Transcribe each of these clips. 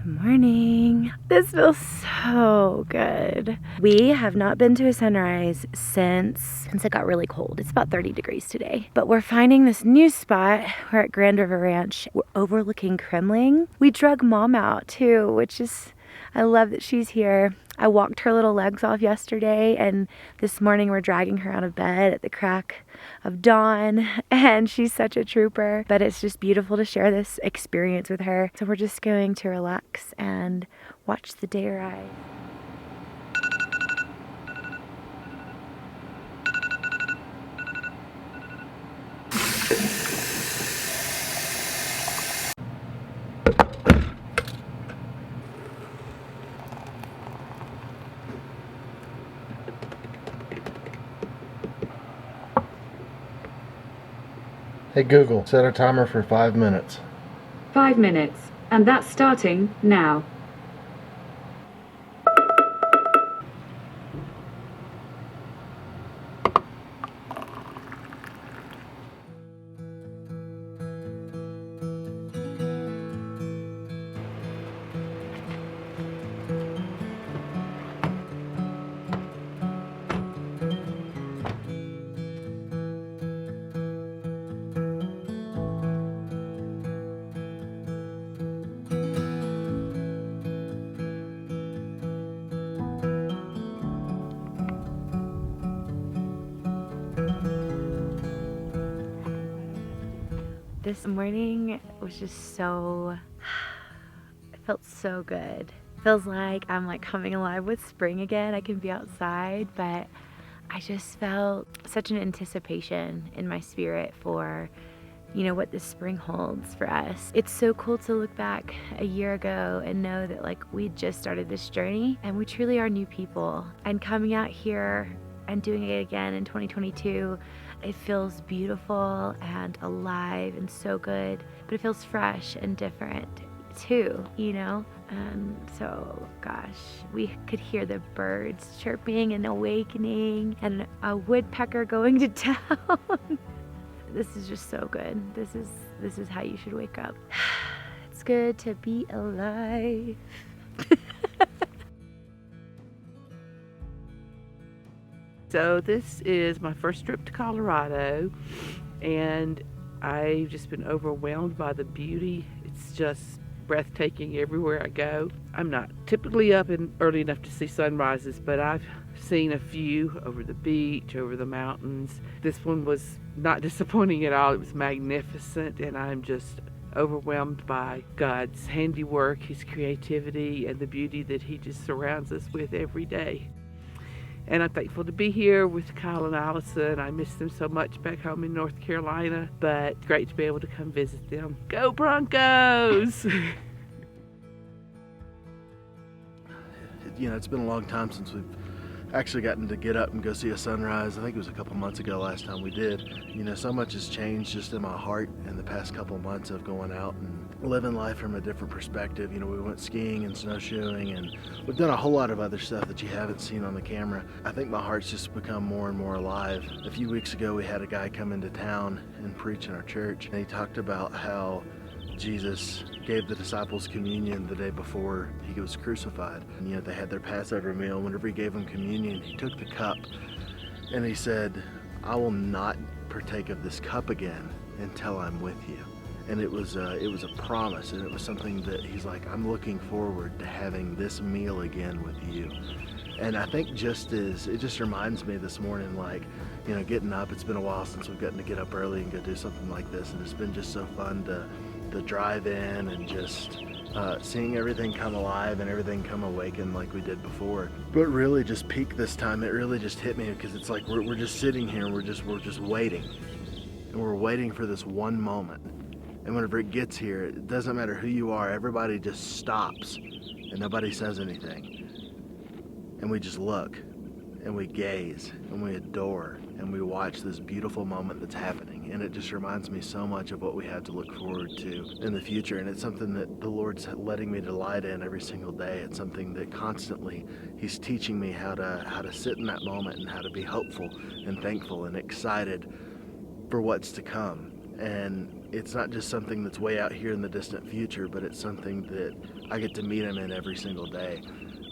Good morning. This feels so good. We have not been to a sunrise since it got really cold. It's about 30 degrees today. But we're finding this new spot. We're at Grand River Ranch. We're overlooking Kremling. We drug Mom out too, which is, I love that she's here. I walked her little legs off yesterday, and this morning we're dragging her out of bed at the crack of dawn, and she's such a trooper. But it's just beautiful to share this experience with her. So we're just going to relax and watch the day rise. Hey Google, set a timer for 5 minutes. 5 minutes, and that's starting now. This morning was just so, it felt so good. Feels like I'm like coming alive with spring again. I can be outside, but I just felt such an anticipation in my spirit for, you know, what this spring holds for us. It's so cool to look back a year ago and know that like we just started this journey and we truly are new people. And coming out here and doing it again in 2022, it feels beautiful and alive and so good, but it feels fresh and different too, you know? And so, gosh, we could hear the birds chirping and awakening and a woodpecker going to town. This is just so good. This is how you should wake up. It's good to be alive. So this is my first trip to Colorado, and I've just been overwhelmed by the beauty. It's just breathtaking everywhere I go. I'm not typically up early enough to see sunrises, but I've seen a few over the beach, over the mountains. This one was not disappointing at all. It was magnificent, and I'm just overwhelmed by God's handiwork, His creativity, and the beauty that He just surrounds us with every day. And I'm thankful to be here with Kyle and Allison. I miss them so much back home in North Carolina, but great to be able to come visit them. Go Broncos! You know, it's been a long time since we've actually gotten to get up and go see a sunrise. I think it was a couple months ago last time we did. You know, so much has changed just in my heart in the past couple months of going out and living life from a different perspective. You know, we went skiing and snowshoeing, and we've done a whole lot of other stuff that you haven't seen on the camera. I think my heart's just become more and more alive. A few weeks ago, we had a guy come into town and preach in our church, and he talked about how Jesus gave the disciples communion the day before He was crucified. And, you know, they had their Passover meal. Whenever He gave them communion, He took the cup and He said, "I will not partake of this cup again until I'm with you." And it was a promise, and it was something that He's like, I'm looking forward to having this meal again with you. And I think it just reminds me this morning, like, you know, getting up, it's been a while since we've gotten to get up early and go do something like this, and it's been just so fun to drive in and just seeing everything come alive and everything come awaken like we did before. But really just peak this time, it really just hit me, because it's like we're just sitting here and we're just waiting. And we're waiting for this one moment. And whenever it gets here, it doesn't matter who you are, everybody just stops and nobody says anything. And we just look and we gaze and we adore and we watch this beautiful moment that's happening. And it just reminds me so much of what we have to look forward to in the future. And it's something that the Lord's letting me delight in every single day. It's something that constantly He's teaching me how to sit in that moment and how to be hopeful and thankful and excited for what's to come. And it's not just something that's way out here in the distant future, but it's something that I get to meet him in every single day.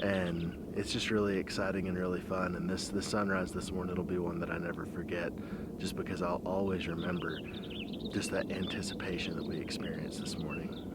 And it's just really exciting and really fun. And this sunrise this morning will be one that I never forget, just because I'll always remember just that anticipation that we experienced this morning.